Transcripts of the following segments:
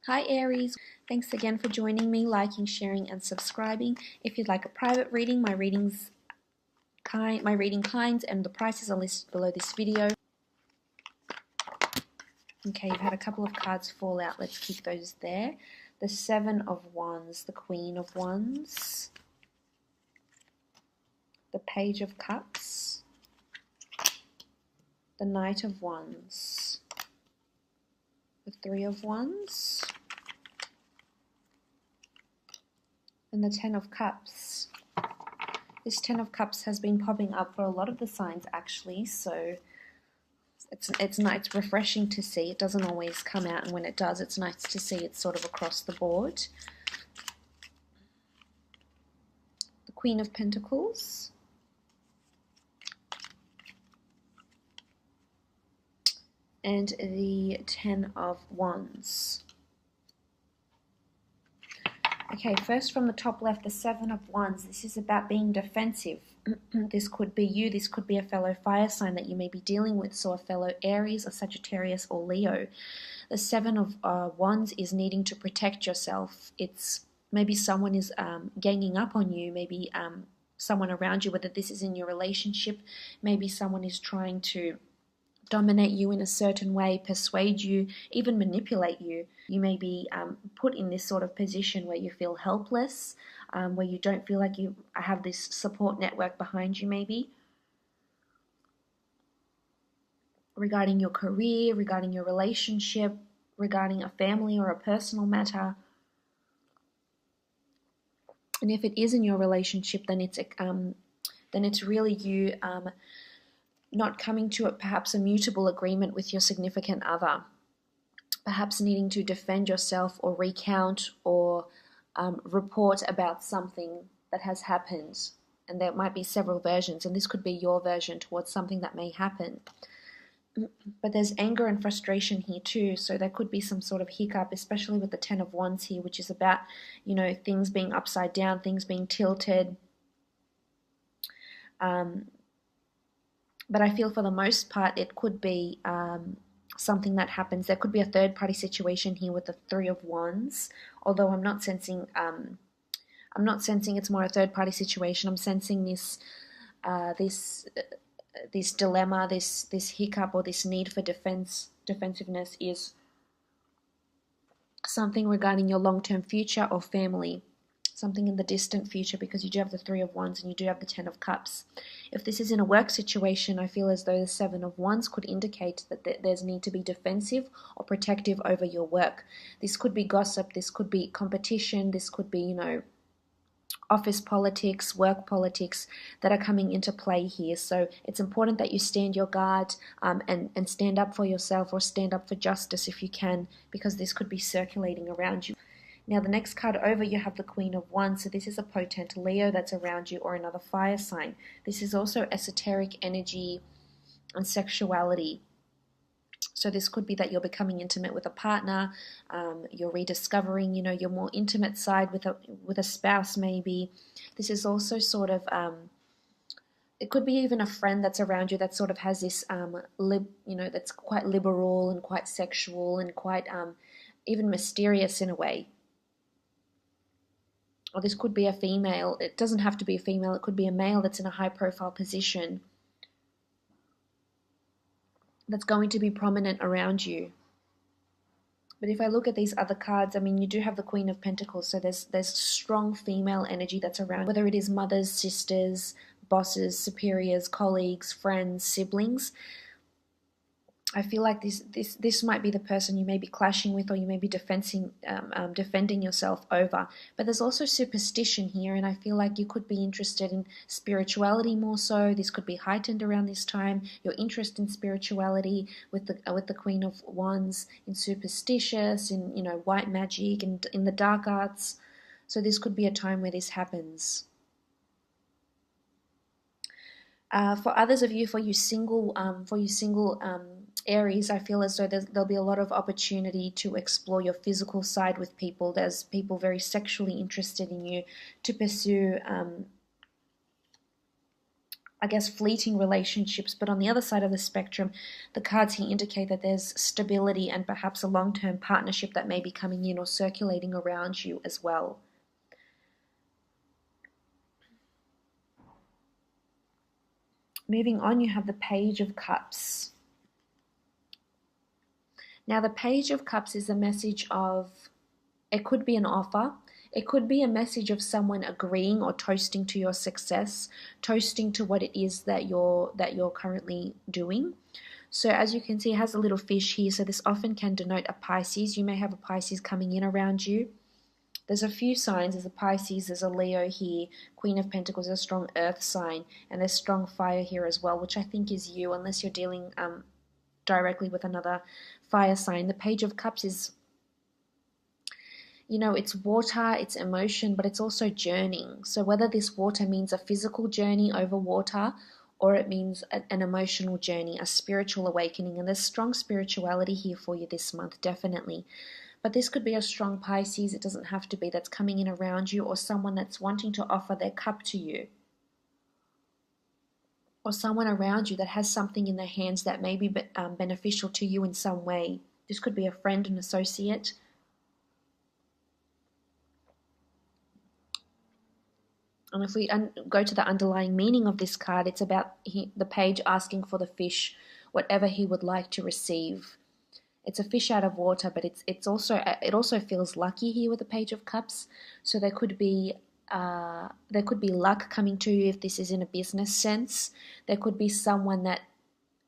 Hi Aries, thanks again for joining me, liking, sharing and subscribing. If you'd like a private reading, my reading kinds and the prices are listed below this video. Okay, you've had a couple of cards fall out, let's keep those there. The Seven of Wands, the Queen of Wands, the Page of Cups, the Knight of Wands, the Three of Wands, and the Ten of Cups. This Ten of Cups has been popping up for a lot of the signs actually, so it's nice, refreshing to see. It doesn't always come out, and when it does, it's nice to see it's sort of across the board. The Queen of Pentacles, and the Ten of Wands. Okay, first from the top left, the Seven of Wands. This is about being defensive. This could be you, this could be a fellow fire sign that you may be dealing with, so a fellow Aries, a Sagittarius or Leo. The Seven of Wands is needing to protect yourself. It's maybe someone is ganging up on you, maybe someone around you, whether this is in your relationship, maybe someone is trying to dominate you in a certain way, persuade you, even manipulate you. You may be put in this sort of position where you feel helpless, where you don't feel like you have this support network behind you maybe. Regarding your career, regarding your relationship, regarding a family or a personal matter. And if it is in your relationship, then it's really you not coming to perhaps a mutable agreement with your significant other, perhaps needing to defend yourself or recount or report about something that has happened. And there might be several versions, and this could be your version towards something that may happen. But there's anger and frustration here too, so there could be some sort of hiccup, especially with the Ten of Wands here, which is about, you know, things being upside down, things being tilted. But I feel for the most part it could be something that happens. There could be a third-party situation here with the Three of Wands, although I'm not sensing it's more a third-party situation. I'm sensing this this dilemma, this hiccup, or this need for defensiveness is something regarding your long-term future or family. Something in the distant future, because you do have the Three of Wands and you do have the Ten of Cups. If this is in a work situation, I feel as though the Seven of Wands could indicate that there's need to be defensive or protective over your work. This could be gossip, this could be competition, this could be, you know, office politics, work politics that are coming into play here. So it's important that you stand your guard and stand up for yourself, or stand up for justice if you can, because this could be circulating around you. Now the next card over, you have the Queen of Wands. So this is a potent Leo that's around you, or another fire sign. This is also esoteric energy and sexuality. So this could be that you're becoming intimate with a partner, you're rediscovering, you know, your more intimate side with a spouse maybe. This is also sort of, it could be even a friend that's around you that sort of has this, you know, that's quite liberal and quite sexual and quite even mysterious in a way. Or this could be a female. It doesn't have to be a female. It could be a male that's in a high-profile position that's going to be prominent around you. But if I look at these other cards, I mean, you do have the Queen of Pentacles, so there's strong female energy that's around, whether it is mothers, sisters, bosses, superiors, colleagues, friends, siblings. I feel like this might be the person you may be clashing with, or you may be defending yourself over. But there's also superstition here, and I feel like you could be interested in spirituality more so. This could be heightened around this time. Your interest in spirituality with the Queen of Wands, in superstitious, in, you know, white magic, and in the dark arts. So this could be a time where this happens. For others of you, for you single Aries, I feel as though there'll be a lot of opportunity to explore your physical side with people. There's people very sexually interested in you, to pursue I guess, fleeting relationships. But on the other side of the spectrum, the cards here indicate that there's stability and perhaps a long-term partnership that may be coming in or circulating around you as well. Moving on, you have the Page of Cups. Now, the Page of Cups is a message of, it could be an offer. It could be a message of someone agreeing or toasting to your success, toasting to what it is that you're currently doing. So as you can see, it has a little fish here. So this often can denote a Pisces. You may have a Pisces coming in around you. There's a few signs. There's a Pisces, there's a Leo here, Queen of Pentacles, a strong earth sign, and there's strong fire here as well, which I think is you, unless you're dealing directly with another fire sign. The Page of Cups is, you know, it's water, it's emotion, but it's also journeying. So whether this water means a physical journey over water, or it means an emotional journey, a spiritual awakening, and there's strong spirituality here for you this month, definitely. But this could be a strong Pisces. It doesn't have to be, that's coming in around you, or someone that's wanting to offer their cup to you, or someone around you that has something in their hands that may be beneficial to you in some way. This could be a friend, an associate. And if we go to the underlying meaning of this card, it's about the page asking for the fish whatever he would like to receive. It's a fish out of water, but it also feels lucky here with the Page of Cups. So there could be luck coming to you if this is in a business sense. There could be someone that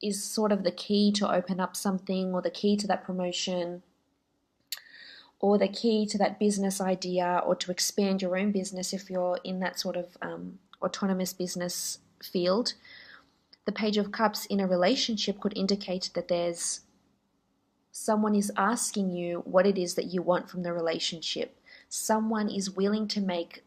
is sort of the key to open up something, or the key to that promotion, or the key to that business idea, or to expand your own business if you're in that sort of autonomous business field. The Page of Cups in a relationship could indicate that there's someone is asking you what it is that you want from the relationship. Someone is willing to make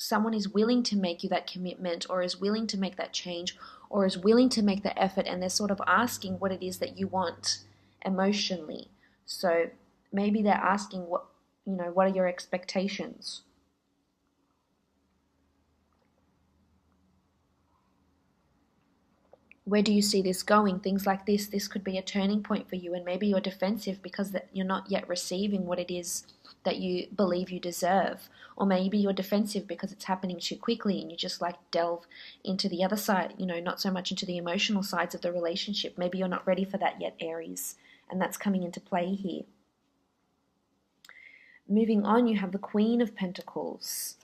you that commitment, or is willing to make that change, or is willing to make the effort, and they're sort of asking what it is that you want emotionally. So maybe they're asking what are your expectations? Where do you see this going? Things like this could be a turning point for you, and maybe you're defensive because that you're not yet receiving what it is that you believe you deserve. Or maybe you're defensive because it's happening too quickly and you just like delve into the other side, not so much into the emotional sides of the relationship. Maybe you're not ready for that yet, Aries, and that's coming into play here. Moving on, you have the Queen of Pentacles.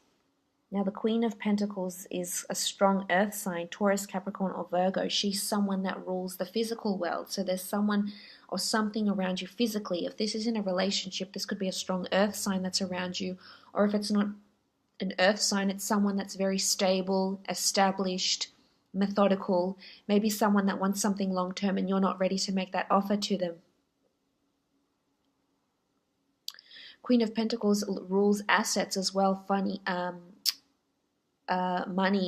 Now, the Queen of Pentacles is a strong earth sign, Taurus, Capricorn, or Virgo. She's someone that rules the physical world. So there's someone or something around you physically. If this is in a relationship, this could be a strong earth sign that's around you. Or if it's not an earth sign, it's someone that's very stable, established, methodical. Maybe someone that wants something long-term and you're not ready to make that offer to them. Queen of Pentacles rules assets as well, money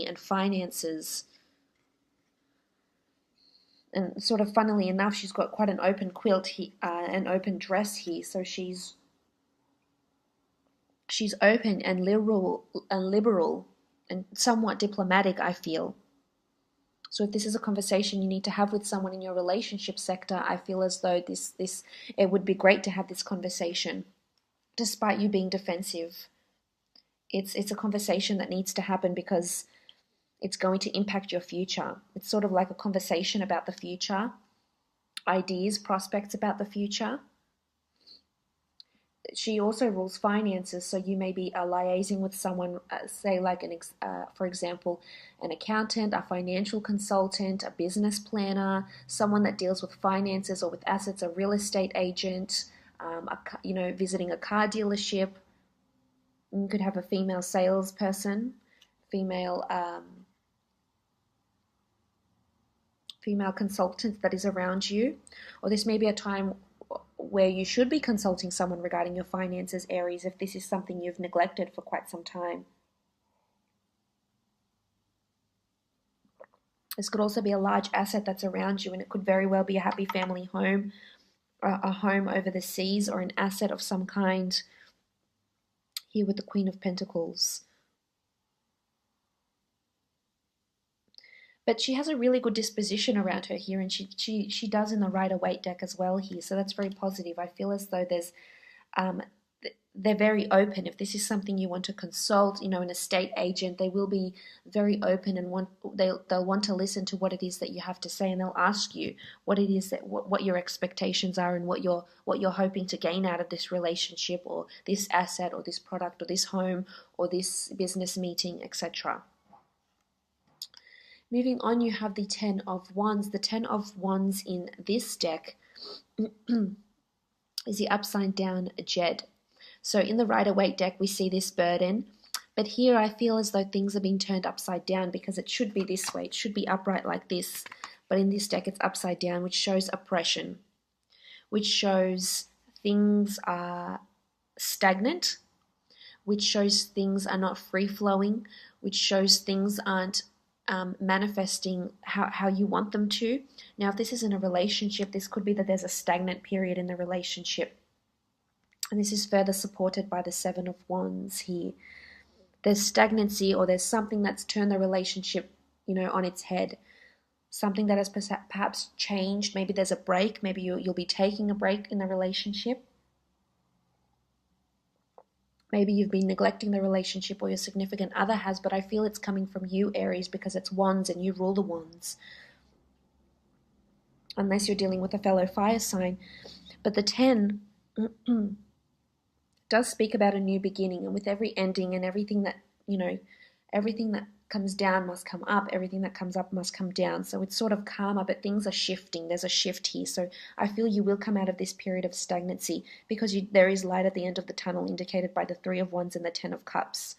and finances. And sort of funnily enough, she's got quite an open quilt here, an open dress here. So she's open and liberal and somewhat diplomatic, I feel. So if this is a conversation you need to have with someone in your relationship sector, I feel as though it would be great to have this conversation, despite you being defensive. It's a conversation that needs to happen because it's going to impact your future. It's sort of like a conversation about the future, ideas, prospects about the future. She also rules finances, so you may be liaising with someone, say like for example, an accountant, a financial consultant, a business planner, someone that deals with finances or with assets, a real estate agent, visiting a car dealership. You could have a female salesperson, female consultant that is around you. Or this may be a time where you should be consulting someone regarding your finances, Aries, if this is something you've neglected for quite some time. This could also be a large asset that's around you, and it could very well be a happy family home, a home over the seas, or an asset of some kind here with the Queen of Pentacles. But she has a really good disposition around her here, and she does in the Rider-Waite deck as well here. So that's very positive. I feel as though there's um, they're very open. If this is something you want to consult, you know, an estate agent, they will be very open and they'll want to listen to what it is that you have to say, and they'll ask you what it is that what your expectations are and what you're hoping to gain out of this relationship or this asset or this product or this home or this business meeting, etc. Moving on, you have the Ten of Wands. The Ten of Wands in this deck is the upside down Jed. So in the Rider-Waite deck, we see this burden. But here I feel as though things are being turned upside down because it should be this way. It should be upright like this. But in this deck, it's upside down, which shows oppression, which shows things are stagnant, which shows things are not free-flowing, which shows things aren't manifesting how you want them to. Now, if this is in a relationship, this could be that there's a stagnant period in the relationship. And this is further supported by the Seven of Wands here. There's stagnancy, or there's something that's turned the relationship, you know, on its head. Something that has perhaps changed. Maybe there's a break. Maybe you'll be taking a break in the relationship. Maybe you've been neglecting the relationship, or your significant other has, but I feel it's coming from you, Aries, because it's wands and you rule the wands. Unless you're dealing with a fellow fire sign. But the 10 does speak about a new beginning, and with every ending and everything that, you know, everything that comes down must come up, everything that comes up must come down. So it's sort of karma, but things are shifting. There's a shift here. So I feel you will come out of this period of stagnancy because there is light at the end of the tunnel, indicated by the Three of Wands and the Ten of Cups.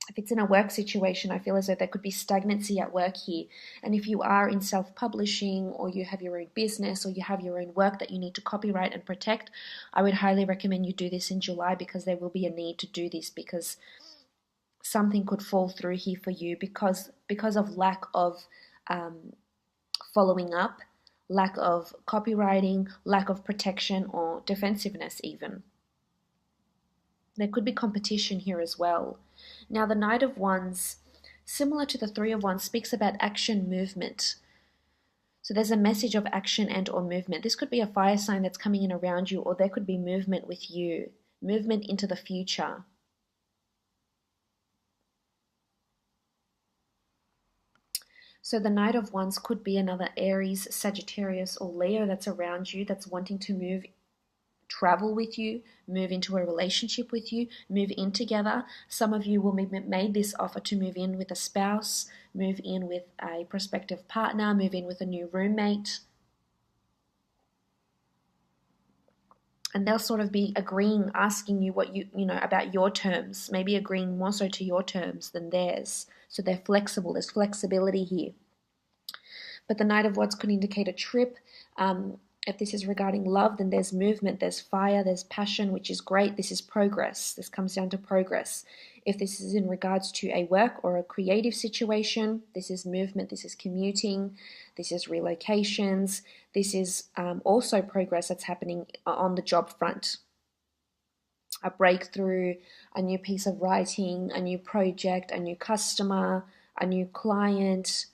If it's in a work situation, I feel as though there could be stagnancy at work here. And if you are in self-publishing, or you have your own business, or you have your own work that you need to copyright and protect, I would highly recommend you do this in July, because there will be a need to do this, because something could fall through here for you because of lack of following up, lack of copywriting, lack of protection, or defensiveness even. There could be competition here as well. Now, the Knight of Wands, similar to the Three of Wands, speaks about action, movement. So there's a message of action and or movement. This could be a fire sign that's coming in around you, or there could be movement with you, movement into the future. So the Knight of Wands could be another Aries, Sagittarius, or Leo that's around you, that's wanting to move, travel with you, move into a relationship with you, move in together. Some of you will be made this offer to move in with a spouse, move in with a prospective partner, move in with a new roommate. And they'll sort of be agreeing, asking you what you know about your terms, maybe agreeing more so to your terms than theirs. So they're flexible. There's flexibility here. But the Knight of Wands could indicate a trip. If this is regarding love, then there's movement, there's fire, there's passion, which is great. This is progress. This comes down to progress. If this is in regards to a work or a creative situation, this is movement, this is commuting, this is relocations, this is also progress that's happening on the job front. A breakthrough, a new piece of writing, a new project, a new customer, a new client.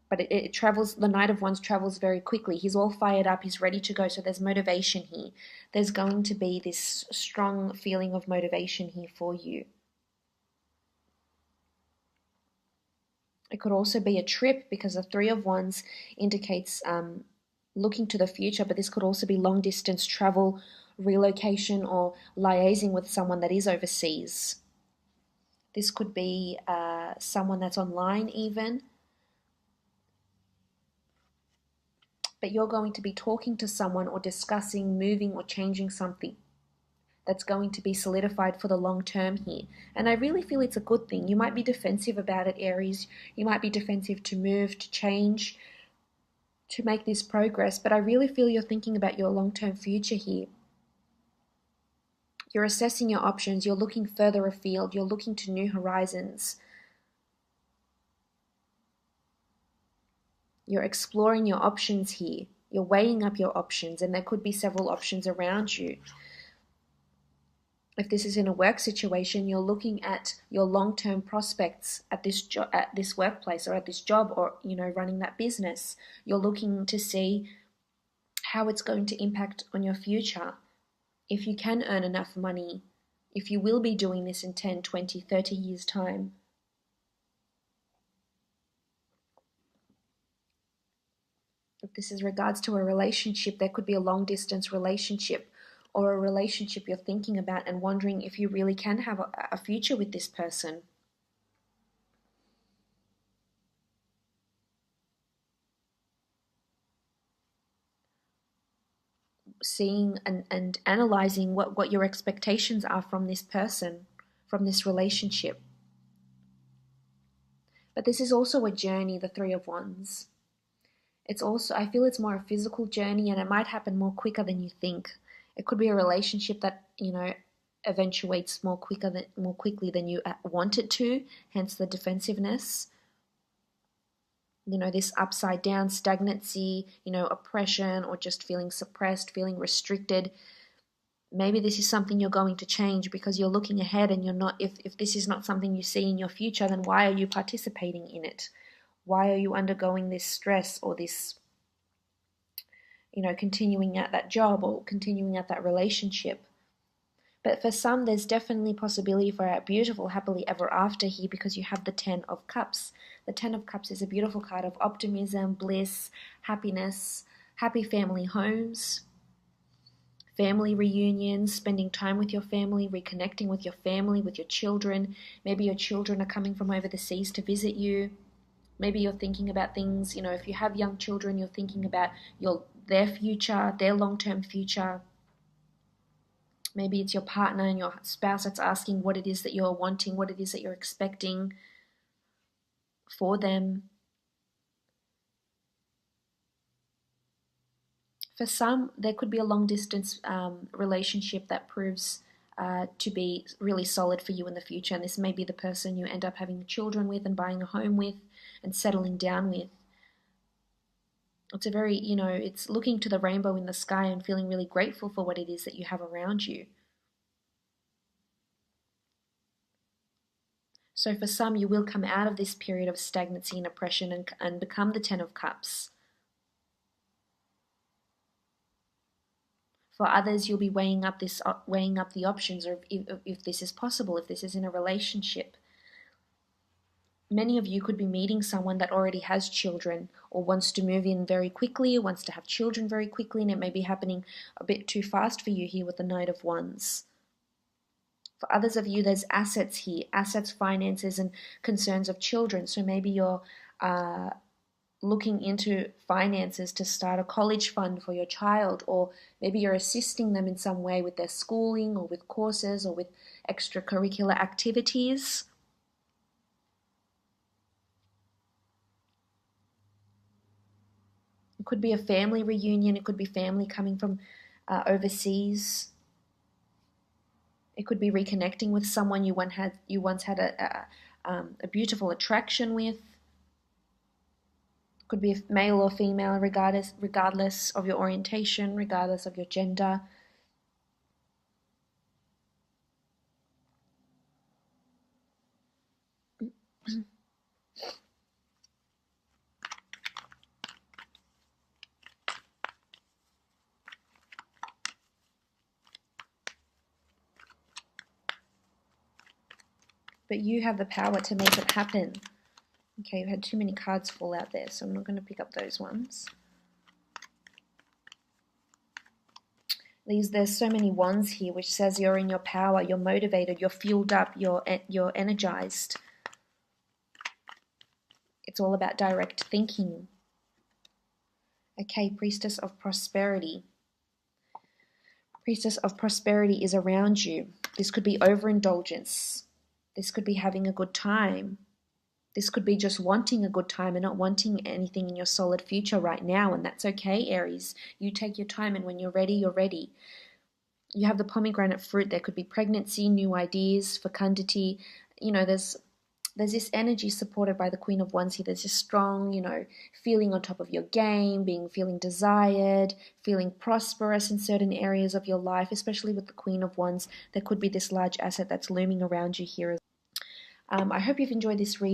But it travels, the Knight of Wands travels very quickly. He's all fired up, he's ready to go, so there's motivation here. There's going to be this strong feeling of motivation here for you. It could also be a trip, because the Three of Wands indicates looking to the future, but this could also be long distance travel, relocation, or liaising with someone that is overseas. This could be someone that's online even. But you're going to be talking to someone or discussing moving or changing something that's going to be solidified for the long term here. And I really feel it's a good thing. You might be defensive about it, Aries. You might be defensive to move, to change, to make this progress. But I really feel you're thinking about your long-term future here. You're assessing your options. You're looking further afield. You're looking to new horizons. You're exploring your options here. You're weighing up your options, and there could be several options around you. If this is in a work situation, you're looking at your long-term prospects at at this workplace or at this job, or running that business. You're looking to see how it's going to impact on your future. If you can earn enough money, if you will be doing this in 10, 20, 30 years time. If this is regards to a relationship, there could be a long distance relationship, or a relationship you're thinking about and wondering if you really can have a future with this person. Seeing and analyzing what your expectations are from this person, from this relationship. But this is also a journey, the Three of Wands. It's also, I feel it's more a physical journey, and it might happen more quicker than you think. It could be a relationship that, eventuates more quickly than you want it to, hence the defensiveness. This upside down stagnancy, oppression, or just feeling suppressed, feeling restricted. Maybe this is something you're going to change because you're looking ahead, and you're not, if this is not something you see in your future, then why are you participating in it? Why are you undergoing this stress, or this, continuing at that job or continuing at that relationship? But for some, there's definitely possibility for a beautiful happily ever after here, because you have the Ten of Cups. The Ten of Cups is a beautiful card of optimism, bliss, happiness, happy family homes, family reunions, spending time with your family, reconnecting with your family, with your children. Maybe your children are coming from over the seas to visit you. Maybe you're thinking about things, if you have young children, you're thinking about their future, their long-term future. Maybe it's your partner and your spouse that's asking what it is that you're wanting, what it is that you're expecting for them. For some, there could be a long-distance relationship that proves to be really solid for you in the future. And this may be the person you end up having children with and buying a home with and settling down with. It's a very, it's looking to the rainbow in the sky and feeling really grateful for what it is that you have around you. So for some, you will come out of this period of stagnancy and oppression and become the Ten of Cups. For others, you'll be weighing up the options, or if this is possible, if this is in a relationship. Many of you could be meeting someone that already has children, or wants to move in very quickly, or wants to have children very quickly, and it may be happening a bit too fast for you here with the Knight of Wands. For others of you, there's assets here, assets, finances, and concerns of children. So maybe you're looking into finances to start a college fund for your child, or maybe you're assisting them in some way with their schooling, or with courses, or with extracurricular activities. It could be a family reunion. It could be family coming from overseas. It could be reconnecting with someone you once had a beautiful attraction with. It could be male or female, regardless of your orientation, regardless of your gender. But you have the power to make it happen. Okay, you've had too many cards fall out there, so I'm not going to pick up those ones. There's so many wands here, which says you're in your power, you're motivated, you're fueled up, you're energized. It's all about direct thinking. Okay, Priestess of Prosperity. Priestess of Prosperity is around you. This could be overindulgence. This could be having a good time. This could be just wanting a good time and not wanting anything in your solid future right now, and that's okay, Aries. You take your time, and when you're ready, you're ready. You have the pomegranate fruit. There could be pregnancy, new ideas, fecundity. There's there's this energy supported by the Queen of Wands here. There's this strong, feeling on top of your game, feeling desired, feeling prosperous in certain areas of your life, especially with the Queen of Wands. There could be this large asset that's looming around you here. I hope you've enjoyed this reading.